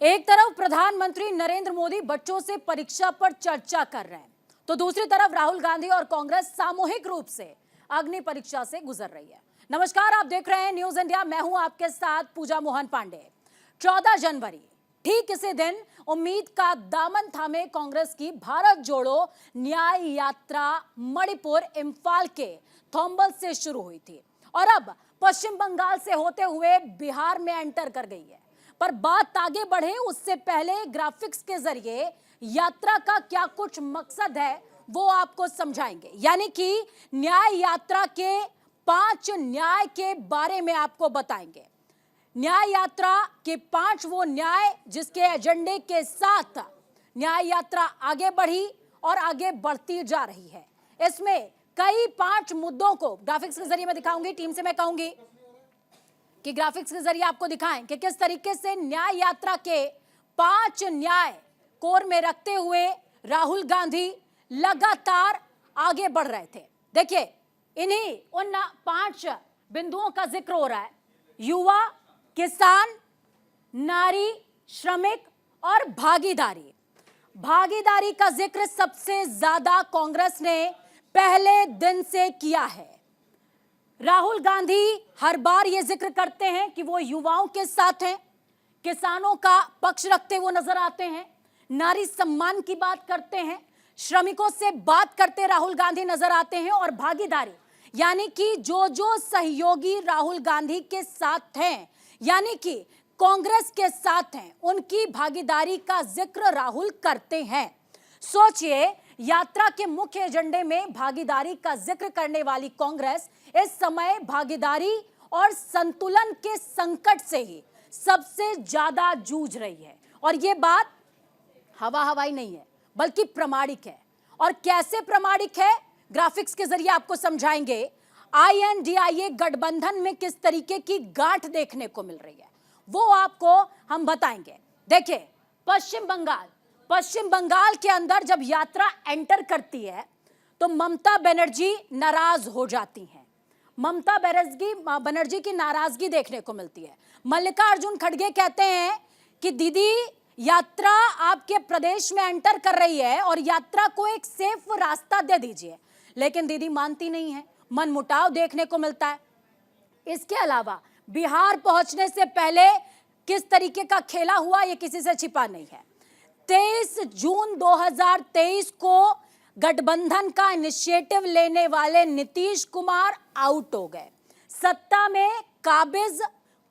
एक तरफ प्रधानमंत्री नरेंद्र मोदी बच्चों से परीक्षा पर चर्चा कर रहे हैं, तो दूसरी तरफ राहुल गांधी और कांग्रेस सामूहिक रूप से अग्नि परीक्षा से गुजर रही है। नमस्कार, आप देख रहे हैं न्यूज इंडिया। मैं हूं आपके साथ पूजा मोहन पांडे। 14 जनवरी ठीक इसी दिन उम्मीद का दामन थामे कांग्रेस की भारत जोड़ो न्याय यात्रा मणिपुर इंफाल के थोम्बल से शुरू हुई थी और अब पश्चिम बंगाल से होते हुए बिहार में एंटर कर गई है। पर बात आगे बढ़े उससे पहले ग्राफिक्स के जरिए यात्रा का क्या कुछ मकसद है वो आपको समझाएंगे। यानी कि न्याय यात्रा के 5 न्याय के बारे में आपको बताएंगे। न्याय यात्रा के 5 वो न्याय जिसके एजेंडे के साथ न्याय यात्रा आगे बढ़ी और आगे बढ़ती जा रही है। इसमें कई 5 मुद्दों को ग्राफिक्स के जरिए मैं दिखाऊंगी। टीम से मैं कहूंगी कि ग्राफिक्स के जरिए आपको दिखाएं कि किस तरीके से न्याय यात्रा के 5 न्याय कोर में रखते हुए राहुल गांधी लगातार आगे बढ़ रहे थे। देखिए, इन्हीं उन 5 बिंदुओं का जिक्र हो रहा है। युवा, किसान, नारी, श्रमिक और भागीदारी। भागीदारी का जिक्र सबसे ज्यादा कांग्रेस ने पहले दिन से किया है। राहुल गांधी हर बार यह जिक्र करते हैं कि वो युवाओं के साथ हैं, किसानों का पक्ष रखते हुए नजर आते हैं, नारी सम्मान की बात करते हैं, श्रमिकों से बात करते राहुल गांधी नजर आते हैं और भागीदारी यानी कि जो सहयोगी राहुल गांधी के साथ हैं, यानी कि कांग्रेस के साथ हैं, उनकी भागीदारी का जिक्र राहुल करते हैं। सोचिए, यात्रा के मुख्य एजेंडे में भागीदारी का जिक्र करने वाली कांग्रेस इस समय भागीदारी और संतुलन के संकट से ही सबसे ज्यादा जूझ रही है। और यह बात हवा हवाई नहीं है बल्कि प्रमाणिक है। और कैसे प्रमाणिक है, ग्राफिक्स के जरिए आपको समझाएंगे। INDIA गठबंधन में किस तरीके की गांठ देखने को मिल रही है वो आपको हम बताएंगे। देखिए, पश्चिम बंगाल के अंदर जब यात्रा एंटर करती है तो ममता बनर्जी नाराज हो जाती हैं। ममता बनर्जी की नाराजगी देखने को मिलती है। मल्लिकार्जुन खड़गे कहते हैं कि दीदी, यात्रा आपके प्रदेश में एंटर कर रही है और यात्रा को एक सेफ रास्ता दे दीजिए, लेकिन दीदी मानती नहीं है। मनमुटाव देखने को मिलता है। इसके अलावा बिहार पहुंचने से पहले किस तरीके का खेला हुआ ये किसी से छिपा नहीं है। 23 जून 2023 को गठबंधन का इनिशिएटिव लेने वाले नीतीश कुमार आउट हो गए। सत्ता में काबिज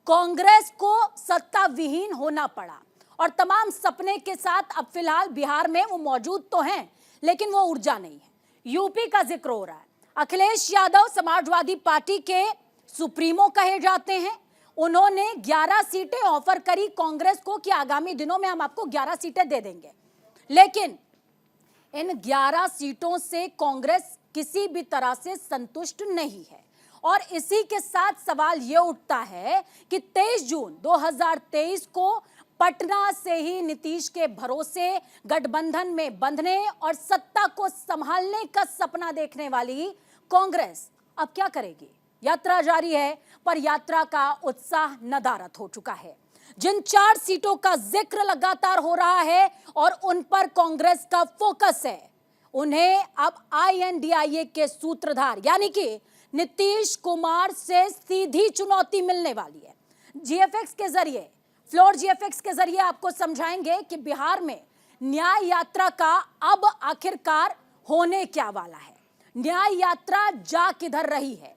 कांग्रेस को सत्ता विहीन होना पड़ा और तमाम सपने के साथ अब फिलहाल बिहार में वो मौजूद तो हैं लेकिन वो ऊर्जा नहीं है। यूपी का जिक्र हो रहा है। अखिलेश यादव समाजवादी पार्टी के सुप्रीमो कहे जाते हैं। उन्होंने 11 सीटें ऑफर करी कांग्रेस को कि आगामी दिनों में हम आपको 11 सीटें दे देंगे, लेकिन इन 11 सीटों से कांग्रेस किसी भी तरह से संतुष्ट नहीं है। और इसी के साथ सवाल यह उठता है कि 23 जून 2023 को पटना से ही नीतीश के भरोसे गठबंधन में बंधने और सत्ता को संभालने का सपना देखने वाली कांग्रेस अब क्या करेगी। यात्रा जारी है, पर यात्रा का उत्साह नदारद हो चुका है। जिन 4 सीटों का जिक्र लगातार हो रहा है और उन पर कांग्रेस का फोकस है, उन्हें अब INDIA के सूत्रधार यानी कि नीतीश कुमार से सीधी चुनौती मिलने वाली है। फ्लोर GFX के जरिए आपको समझाएंगे कि बिहार में न्याय यात्रा का अब आखिरकार होने क्या वाला है। न्याय यात्रा जा किधर रही है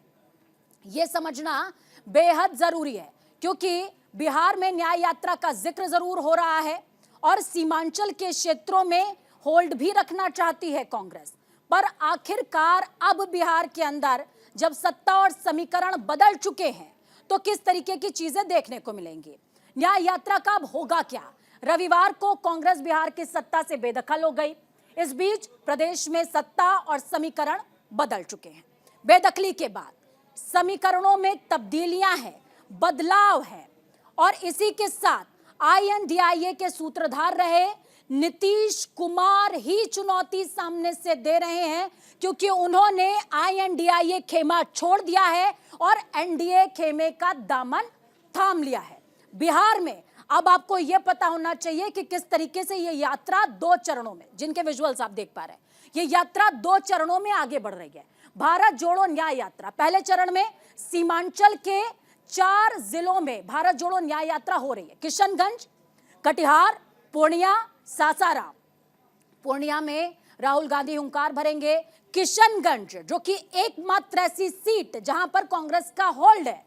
यह समझना बेहद जरूरी है, क्योंकि बिहार में न्याय यात्रा का जिक्र जरूर हो रहा है और सीमांचल के क्षेत्रों में होल्ड भी रखना चाहती है कांग्रेस। पर आखिरकार अब बिहार के अंदर जब सत्ता और समीकरण बदल चुके हैं तो किस तरीके की चीजें देखने को मिलेंगी। न्याय यात्रा का अब होगा क्या। रविवार को कांग्रेस बिहार की सत्ता से बेदखल हो गई। इस बीच प्रदेश में सत्ता और समीकरण बदल चुके हैं। बेदखली के बाद समीकरणों में तब्दीलियां हैं, बदलाव है और इसी के साथ INDIA के सूत्रधार रहे नीतीश कुमार ही चुनौती सामने से दे रहे हैं, क्योंकि उन्होंने INDIA खेमा छोड़ दिया है और NDA खेमे का दामन थाम लिया है। बिहार में अब आपको यह पता होना चाहिए कि किस तरीके से यह यात्रा 2 चरणों में, जिनके विजुअल्स आप देख पा रहे हैं, यह यात्रा 2 चरणों में आगे बढ़ रही है। भारत जोड़ो न्याय यात्रा पहले चरण में सीमांचल के 4 जिलों में भारत जोड़ो न्याय यात्रा हो रही है। किशनगंज, कटिहार, पूर्णिया, सासाराम। पूर्णिया में राहुल गांधी हुंकार भरेंगे। किशनगंज जो कि एकमात्र ऐसी सीट जहां पर कांग्रेस का होल्ड है,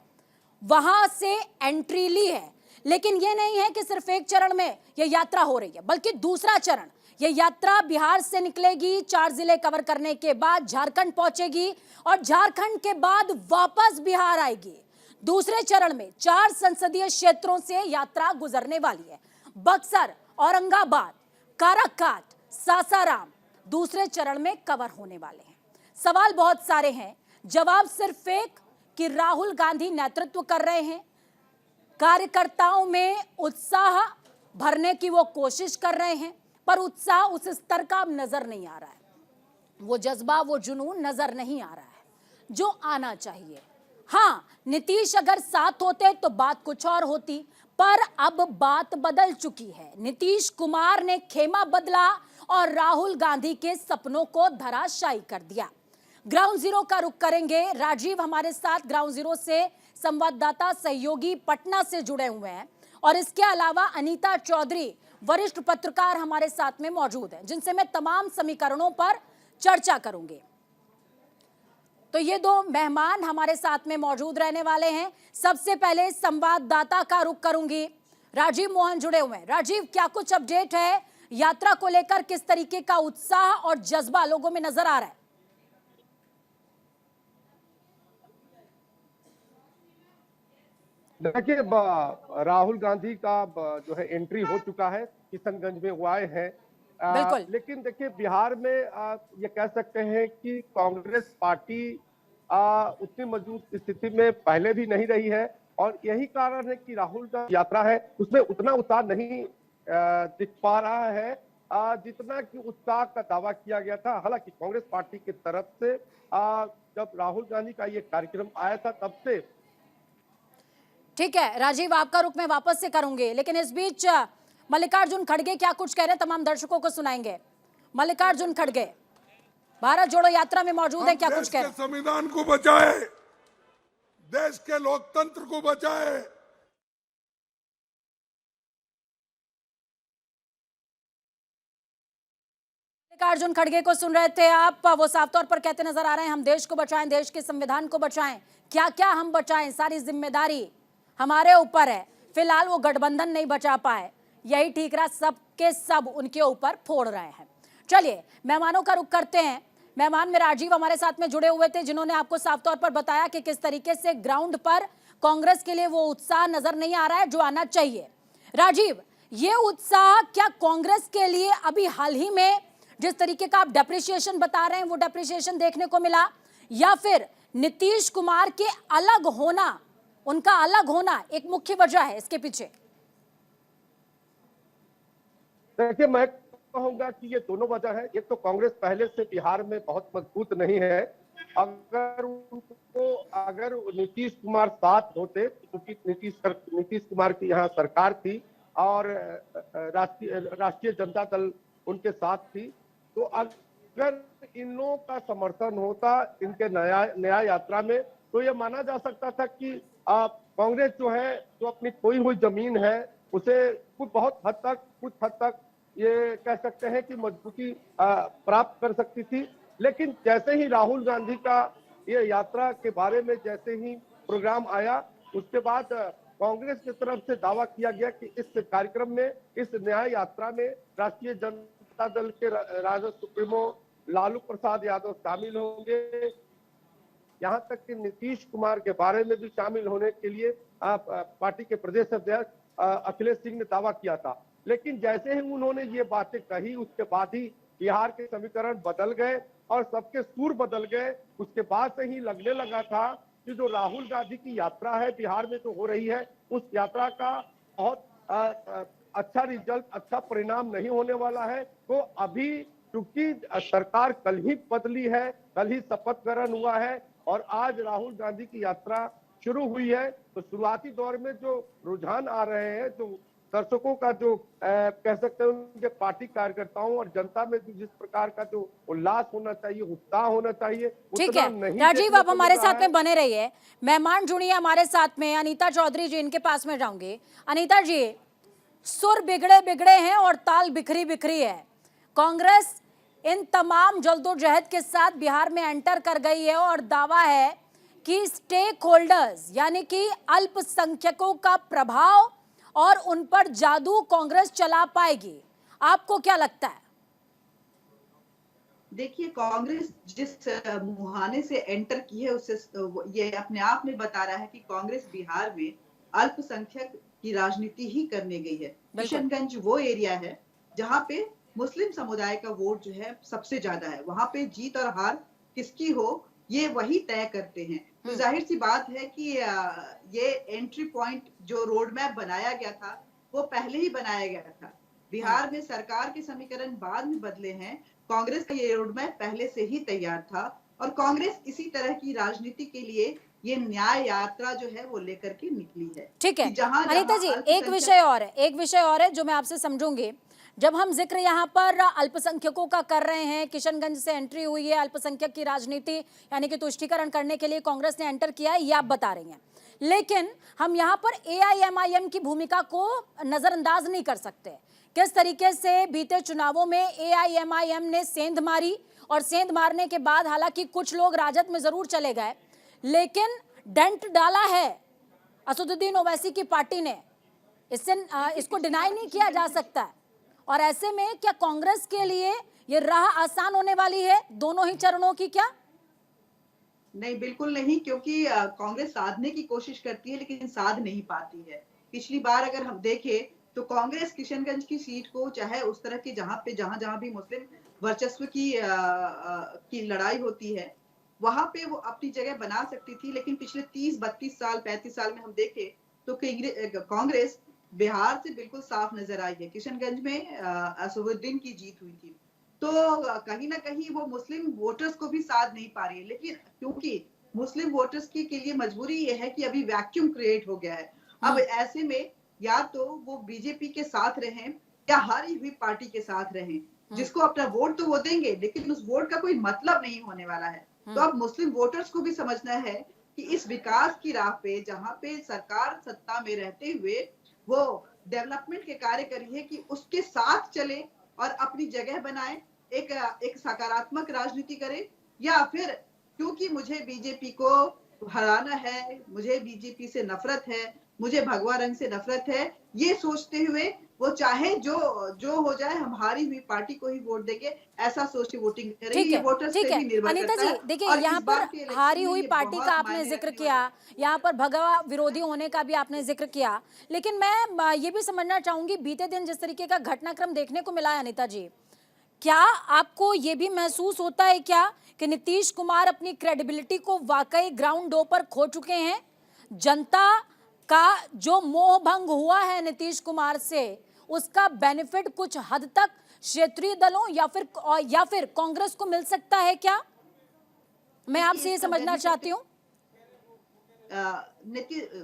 वहां से एंट्री ली है। लेकिन यह नहीं है कि सिर्फ एक चरण में यह यात्रा हो रही है, बल्कि दूसरा चरण, यह यात्रा बिहार से निकलेगी, 4 जिले कवर करने के बाद झारखंड पहुंचेगी और झारखंड के बाद वापस बिहार आएगी। दूसरे चरण में 4 संसदीय क्षेत्रों से यात्रा गुजरने वाली है। बक्सर, औरंगाबाद, काराकाट, सासाराम दूसरे चरण में कवर होने वाले हैं। सवाल बहुत सारे हैं, जवाब सिर्फ एक कि राहुल गांधी नेतृत्व कर रहे हैं, कार्यकर्ताओं में उत्साह भरने की वो कोशिश कर रहे हैं, पर उत्साह उस स्तर का अब नजर नहीं आ रहा है। वो जज्बा, वो जुनून नजर नहीं आ रहा है जो आना चाहिए। हाँ, नीतीश अगर साथ होते तो बात कुछ और होती, पर अब बात बदल चुकी है। नीतीश कुमार ने खेमा बदला और राहुल गांधी के सपनों को धराशायी कर दिया। ग्राउंड जीरो का रुख करेंगे। राजीव हमारे साथ ग्राउंड जीरो से संवाददाता सहयोगी पटना से जुड़े हुए हैं और इसके अलावा अनीता चौधरी वरिष्ठ पत्रकार हमारे साथ में मौजूद हैं, जिनसे मैं तमाम समीकरणों पर चर्चा करूंगी। तो ये 2 मेहमान हमारे साथ में मौजूद रहने वाले हैं। सबसे पहले संवाददाता का रुख करूंगी। राजीव मोहन जुड़े हुए हैं। राजीव, क्या कुछ अपडेट है यात्रा को लेकर? किस तरीके का उत्साह और जज्बा लोगों में नजर आ रहा है? देखिए, राहुल गांधी का जो है एंट्री हो चुका है। किशनगंज में वो आए हैं। लेकिन देखिए, बिहार में ये कह सकते हैं कि कांग्रेस पार्टी उतनी मजबूत स्थिति में पहले भी नहीं रही है और यही कारण है कि राहुल का यात्रा है उसमें उतना उत्साह नहीं दिख पा रहा है जितना कि उत्साह का दावा किया गया था। हालांकि कांग्रेस पार्टी की तरफ से जब राहुल गांधी का ये कार्यक्रम आया था तब से। ठीक है राजीव, आपका रुख मैं वापस से करूंगी, लेकिन इस बीच मल्लिकार्जुन खड़गे क्या कुछ कह रहे हैं तमाम दर्शकों को सुनाएंगे। मल्लिकार्जुन खड़गे भारत जोड़ो यात्रा में मौजूद है, क्या कुछ कह रहे हैं? संविधान को बचाए, देश के लोकतंत्र को बचाए। मल्लिकार्जुन खड़गे को सुन रहे थे आप। वो साफ तौर पर कहते नजर आ रहे हैं, हम देश को बचाएं, देश के संविधान को बचाएं। क्या क्या हम बचाएं, सारी जिम्मेदारी हमारे ऊपर है। फिलहाल वो गठबंधन नहीं बचा पाए, यही ठीक रहा, सबके सब उनके ऊपर फोड़ रहे हैं। चलिए मेहमानों का रुख करते हैं। मेहमान में राजीव हमारे साथ में जुड़े हुए थे, जिन्होंने आपको साफ तौर पर बताया कि किस तरीके से ग्राउंड पर कांग्रेस के लिए वो उत्साह नजर नहीं आ रहा है जो आना चाहिए। राजीव, ये उत्साह क्या कांग्रेस के लिए अभी हाल ही में जिस तरीके का आप डेप्रिसिएशन बता रहे हैं वो डेप्रिसिएशन देखने को मिला, या फिर नीतीश कुमार के अलग होना, उनका अलग होना एक मुख्य वजह है इसके पीछे? देखिए, मैं कहूंगा कि ये दोनों वजह है। एक तो कांग्रेस पहले से बिहार में बहुत मजबूत नहीं है। अगर नीतीश कुमार साथ होते, क्योंकि नीतीश कुमार की यहाँ सरकार थी और राष्ट्रीय जनता दल उनके साथ थी, तो अगर इन लोगों का समर्थन होता इनके नया यात्रा में, तो ये माना जा सकता था कि कांग्रेस जो है, जो अपनी खोई हुई जमीन है, उसे कुछ हद तक ये कह सकते हैं कि मजबूती प्राप्त कर सकती थी। लेकिन जैसे ही राहुल गांधी का ये यात्रा के बारे में जैसे ही प्रोग्राम आया, उसके बाद कांग्रेस की तरफ से दावा किया गया कि इस कार्यक्रम में, इस न्याय यात्रा में राष्ट्रीय जनता दल के राजद सुप्रीमो लालू प्रसाद यादव शामिल होंगे। यहाँ तक कि नीतीश कुमार के बारे में भी शामिल होने के लिए पार्टी के प्रदेश अध्यक्ष अखिलेश सिंह ने दावा किया था। लेकिन जैसे ही उन्होंने ये बातें कही, उसके बाद ही बिहार के समीकरण बदल गए और सबके सुर बदल गए। उसके बाद से ही लगने लगा था कि जो राहुल गांधी की यात्रा है बिहार में तो हो रही है, उस यात्रा का बहुत अच्छा रिजल्ट, अच्छा परिणाम नहीं होने वाला है। तो अभी क्योंकि सरकार कल ही बदली है, कल ही शपथ ग्रहण हुआ है और आज राहुल गांधी की यात्रा शुरू हुई है, तो शुरुआती दौर में जो रुझान आ रहे हैं, जो दर्शकों का जो कह सकते हैं उनके पार्टी कार्यकर्ताओं और जनता में जिस प्रकार का जो उल्लास होना चाहिए, उत्साह होना चाहिए, ठीक उतना है नहीं राजीव, देखने आप को हमारे मिल रहा साथ है। में बने रहिए। मेहमान जुड़िए हमारे साथ में, अनीता चौधरी जी, इनके पास में जाऊंगी। अनीता जी, सुर बिगड़े बिगड़े हैं और ताल बिखरी बिखरी है। कांग्रेस इन तमाम जल्दोजहद के साथ बिहार में एंटर कर गई है और दावा है कि स्टेक होल्डर्स यानी कि अल्पसंख्यकों का प्रभाव और उन पर जादू कांग्रेस चला पाएगी। आपको क्या लगता है? देखिए, कांग्रेस जिस मुहाने से एंटर की है उससे ये अपने आप में बता रहा है कि कांग्रेस बिहार में अल्पसंख्यक की राजनीति ही करने गई है। किशनगंज वो एरिया है जहां पे मुस्लिम समुदाय का वोट जो है सबसे ज्यादा है। वहां पे जीत और हार किसकी हो ये वही तय करते हैं। तो जाहिर सी बात है कि ये एंट्री पॉइंट जो रोड मैप बनाया गया था वो पहले ही बनाया गया था। बिहार में सरकार के समीकरण बाद में बदले हैं। कांग्रेस का ये रोड मैप पहले से ही तैयार था और कांग्रेस इसी तरह की राजनीति के लिए ये न्याय यात्रा जो है वो लेकर के निकली है। ठीक है जहां अनीता जी, एक विषय और है जो मैं आपसे समझूंगी। जब हम जिक्र यहाँ पर अल्पसंख्यकों का कर रहे हैं, किशनगंज से एंट्री हुई है, अल्पसंख्यक की राजनीति यानी कि तुष्टीकरण करने के लिए कांग्रेस ने एंटर किया है, ये आप बता रही हैं। लेकिन हम यहाँ पर एआईएमआईएम की भूमिका को नजरअंदाज नहीं कर सकते। किस तरीके से बीते चुनावों में एआईएमआईएम ने सेंध मारी और सेंध मारने के बाद हालांकि कुछ लोग राजद में जरूर चले गए, लेकिन डेंट डाला है असदुद्दीन ओवैसी की पार्टी ने। इसको डिनाई नहीं किया जा सकता है। और ऐसे में क्या कांग्रेस के लिए ये राह आसान होने वाली है दोनों ही चरणों की? क्या नहीं, बिल्कुल नहीं, क्योंकि कांग्रेस साधने की कोशिश करती है लेकिन साध नहीं पाती है। पिछली बार अगर हम देखें तो कांग्रेस किशनगंज की सीट को, चाहे उस तरह की जहां भी मुस्लिम वर्चस्व की लड़ाई होती है वहां पे वो अपनी जगह बना सकती थी। लेकिन पिछले 30-32 साल 35 साल में हम देखें तो कांग्रेस बिहार से बिल्कुल साफ नजर आई है। किशनगंज में असदुद्दीन की जीत हुई थी, तो कहीं ना कहीं वो मुस्लिम वोटर्स को भी साथ नहीं पा रही है। लेकिन क्योंकि मुस्लिम वोटर्स के लिए मजबूरी ये है कि अभी वैक्यूम क्रिएट हो गया है। अब ऐसे में या तो वो बीजेपी के साथ रहें या हारी हुई पार्टी के साथ रहें। जिसको अपना वोट तो वो देंगे लेकिन उस वोट का कोई मतलब नहीं होने वाला है। तो अब मुस्लिम वोटर्स को भी समझना है कि इस विकास की राह पे, जहां पे सरकार सत्ता में रहते हुए वो डेवलपमेंट के कार्य करी है, कि उसके साथ चले और अपनी जगह बनाए, एक सकारात्मक राजनीति करे, या फिर क्योंकि मुझे बीजेपी को हराना है, मुझे बीजेपी से नफरत है, मुझे भगवा रंग से नफरत है, ये सोचते हुए वो चाहे जो हो जाए हम हारी हुई पार्टी को ही वोट देंगे, ऐसा सोच के वोटिंग करें। ये वोटर्स पे भी निर्भर अनीता करता जी, है। देखिए और यहाँ इस बार पर के इलेक्शन हारी में हुई ये पार्टी बहुत का आपने मायने जिक्र रखने किया, वाला है। यहाँ पर भगवा विरोधी होने का भी आपने जिक्र किया, लेकिन मैं ये भी समझना चाहूंगी, बीते दिन जिस तरीके का घटनाक्रम देखने को मिला है अनीता जी, क्या आपको ये भी महसूस होता है क्या कि नीतीश कुमार अपनी क्रेडिबिलिटी को वाकई ग्राउंड 2 पर खो चुके हैं? जनता का जो मोह भंग हुआ है नीतीश कुमार से, उसका बेनिफिट कुछ हद तक क्षेत्रीय दलों या फिर कांग्रेस को मिल सकता है क्या? मैं आपसे ये समझना चाहती हूँ।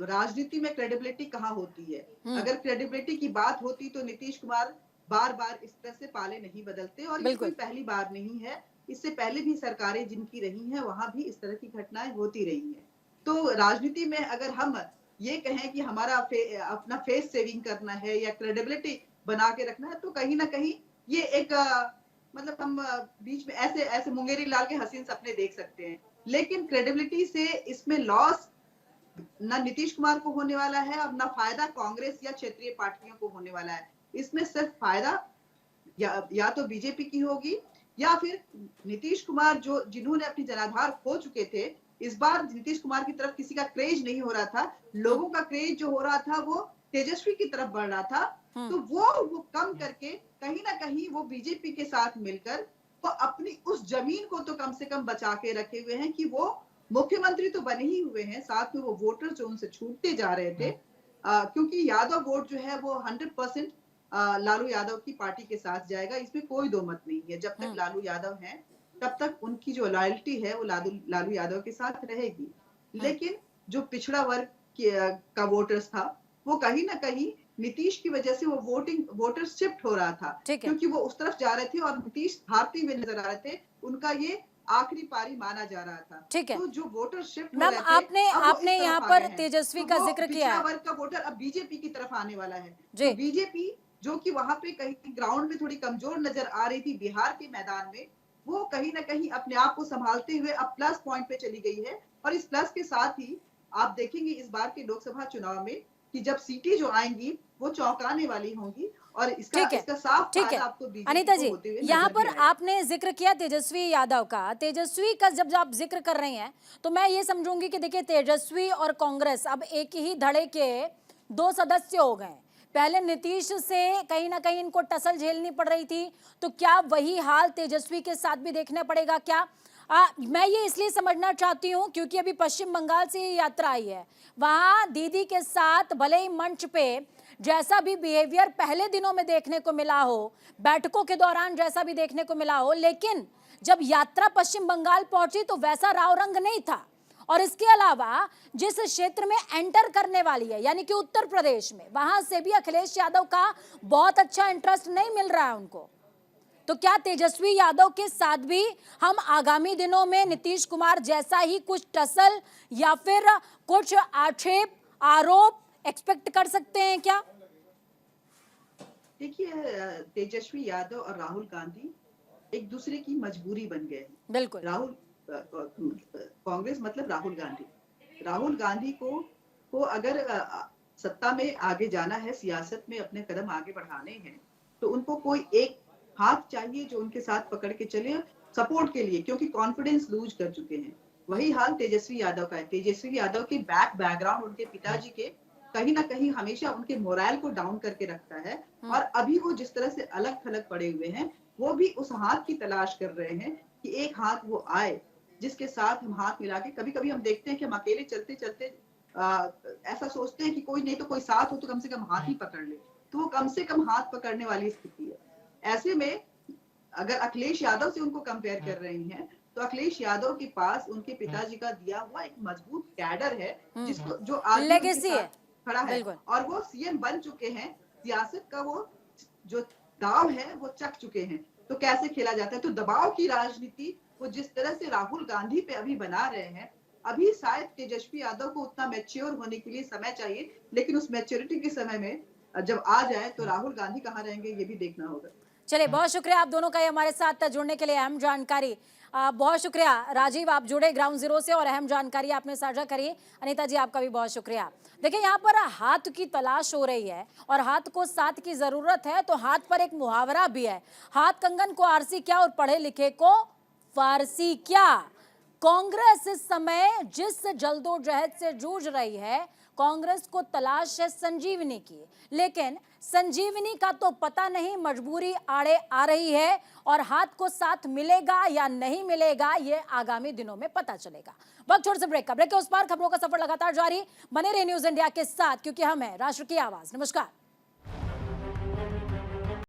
राजनीति में क्रेडिबिलिटी कहाँ होती है? अगर क्रेडिबिलिटी की बात होती तो नीतीश कुमार बार बार इस तरह से पाले नहीं बदलते, और ये कोई पहली बार नहीं है। इससे पहले भी सरकारें जिनकी रही हैं वहां भी इस तरह की घटनाएं होती रही हैं। तो राजनीति में अगर हम ये कहें कि हमारा अपना फेस सेविंग करना है या क्रेडिबिलिटी बना के रखना है, तो कहीं ना कहीं ये एक मतलब हम बीच में ऐसे ऐसे मुंगेरी लाल के हसीन सपने देख सकते हैं। लेकिन क्रेडिबिलिटी से इसमें लॉस ना नीतीश कुमार को होने वाला है और ना फायदा कांग्रेस या क्षेत्रीय पार्टियों को होने वाला है। इसमें सिर्फ फायदा या तो बीजेपी की होगी या फिर नीतीश कुमार जिन्होंने अपनी जनाधार खो चुके थे। इस बार नीतीश कुमार की तरफ किसी का क्रेज नहीं हो रहा था, लोगों का क्रेज जो हो रहा था वो तेजस्वी की तरफ बढ़ रहा था। तो वो कम करके कहीं ना कहीं वो बीजेपी के साथ मिलकर वो अपनी उस जमीन को तो कम से कम बचा के रखे हुए हैं कि वो मुख्यमंत्री तो बने ही हुए हैं, साथ में वो वोटर जो उनसे छूटते जा रहे थे, क्योंकि यादव वोट जो है वो 100% लालू यादव की पार्टी के साथ जाएगा, इसमें कोई दो मत नहीं है। जब तक लालू यादव हैं तब तक उनकी जो लॉयल्टी है वो लालू यादव के साथ रहेगी। लेकिन जो पिछड़ा वर्ग का वोटर्स था वो कहीं ना कहीं नीतीश की वजह से वो वोटर शिफ्ट हो रहा था, ठीक है। क्योंकि वो उस तरफ जा रहे थे और नीतीश हारते हुए नजर आ रहे थे। उनका ये आखिरी पारी माना जा रहा था। ठीक है। तो जो वोटर शिफ्ट हो मैम, रहे थे, अब वो आपने इस तरफ यहाँ आ पर गए हैं। तेजस्वी तो का वो जिक्र किया पिछड़ा है वर्ग का वोटर अब बीजेपी की तरफ आने वाला है। जी। तो बीजेपी जो कि वहां पे कहीं ग्राउंड में थोड़ी कमजोर नजर आ रही थी बिहार के मैदान में, वो कहीं ना कहीं अपने आप को संभालते हुए अब प्लस पॉइंट पे चली गई है। और इस प्लस के साथ ही आप देखेंगे इस बार के लोकसभा चुनाव में कि जब सीटें जो आएंगी वो चौंकाने वाली होंगी, और इसका ठीक है। इसका साफ ठीक है फायदा आपको बीजेपी अनीता को जी, होते हुए यहाँ नजर पर भी आएगा। आपने जिक्र किया तेजस्वी यादव का। तेजस्वी का जब आप जिक्र कर रहे हैं तो मैं ये समझूंगी कि देखिए, तेजस्वी और कांग्रेस अब एक ही धड़े के दो सदस्य हो गए। पहले नीतीश से कहीं ना कहीं इनको टसल झेलनी पड़ रही थी, तो क्या वही हाल तेजस्वी के साथ भी देखना पड़ेगा क्या? मैं ये इसलिए समझना चाहती हूँ क्योंकि अभी पश्चिम बंगाल से ये यात्रा आई है। वहां दीदी के साथ भले ही मंच पे जैसा भी बिहेवियर पहले दिनों में देखने को मिला हो, बैठकों के दौरान जैसा भी देखने को मिला हो, लेकिन जब यात्रा पश्चिम बंगाल पहुंची तो वैसा राव रंग नहीं था। और इसके अलावा जिस क्षेत्र में एंटर करने वाली है यानी कि उत्तर प्रदेश में, वहां से भी अखिलेश यादव का बहुत अच्छा इंटरेस्ट नहीं मिल रहा है उनको। तो क्या तेजस्वी यादव के साथ भी हम आगामी दिनों में नीतीश कुमार जैसा ही कुछ टसल या फिर कुछ आक्षेप आरोप एक्सपेक्ट कर सकते हैं क्या? देखिए, तेजस्वी यादव और राहुल गांधी एक दूसरे की मजबूरी बन गए हैं। बिल्कुल। कांग्रेस मतलब राहुल गांधी को अगर सत्ता में आगे जाना है, सियासत में अपने कदम आगे बढ़ाने हैं, तो उनको कोई एक हाथ चाहिए जो उनके साथ पकड़ के चले सपोर्ट के लिए, क्योंकि कॉन्फिडेंस लूज कर चुके हैं। वही हाल तेजस्वी यादव का है। तेजस्वी यादव के बैकग्राउंड उनके पिताजी के कहीं ना कहीं हमेशा उनके मोरल को डाउन करके रखता है। और अभी वो जिस तरह से अलग थलग पड़े हुए हैं, वो भी उस हाथ की तलाश कर रहे हैं कि एक हाथ वो आए जिसके साथ हम हाथ मिला के, कभी कभी हम देखते हैं कि हम अकेले चलते चलते ऐसा सोचते हैं कि कोई नहीं तो कोई साथ हो तो कम से कम हाथ ही पकड़ ले, तो वो कम से कम हाथ पकड़ने वाली स्थिति है। ऐसे में अगर अखिलेश यादव से उनको कंपेयर कर रही हैं, तो अखिलेश यादव के पास उनके पिताजी का दिया हुआ एक मजबूत कैडर है, जिसको जो आज भी उनके लेगेसी है। साथ खड़ा है, और वो सीएम बन चुके हैं। सियासत का वो जो दाव है वो चख चुके हैं। तो कैसे खेला जाता है, तो दबाव की राजनीति वो जिस तरह से राहुल गांधी पे अभी बना रहे हैं, अभी शायद तेजस्वी यादव को उतना मैच्योर होने के लिए समय चाहिए, लेकिन उस मैच्योरिटी के समय में जब आ जाए तो राहुल गांधी कहाँ रहेंगे ये भी देखना होगा। चलिए, बहुत शुक्रिया आप दोनों का ये हमारे साथ जुड़ने के लिए, अहम जानकारी। बहुत शुक्रिया राजीव, आप जुड़े ग्राउंड जीरो से और अहम जानकारी आपने साझा करी। अनीता जी, आपका भी बहुत शुक्रिया। देखिए, यहाँ पर हाथ की तलाश हो रही है और हाथ को साथ की जरूरत है, तो हाथ पर एक मुहावरा भी है, हाथ कंगन को आरसी क्या और पढ़े लिखे को फारसी क्या। कांग्रेस इस समय जिस जल्दोजहद से जूझ रही है, कांग्रेस को तलाश है संजीवनी की, लेकिन संजीवनी का तो पता नहीं, मजबूरी आड़े आ रही है और हाथ को साथ मिलेगा या नहीं मिलेगा ये आगामी दिनों में पता चलेगा। वक्त छोड़ से ब्रेक का, ब्रेक के उस पार खबरों का सफर लगातार जारी। बने रहे न्यूज इंडिया के साथ, क्योंकि हम है राष्ट्र की आवाज। नमस्कार।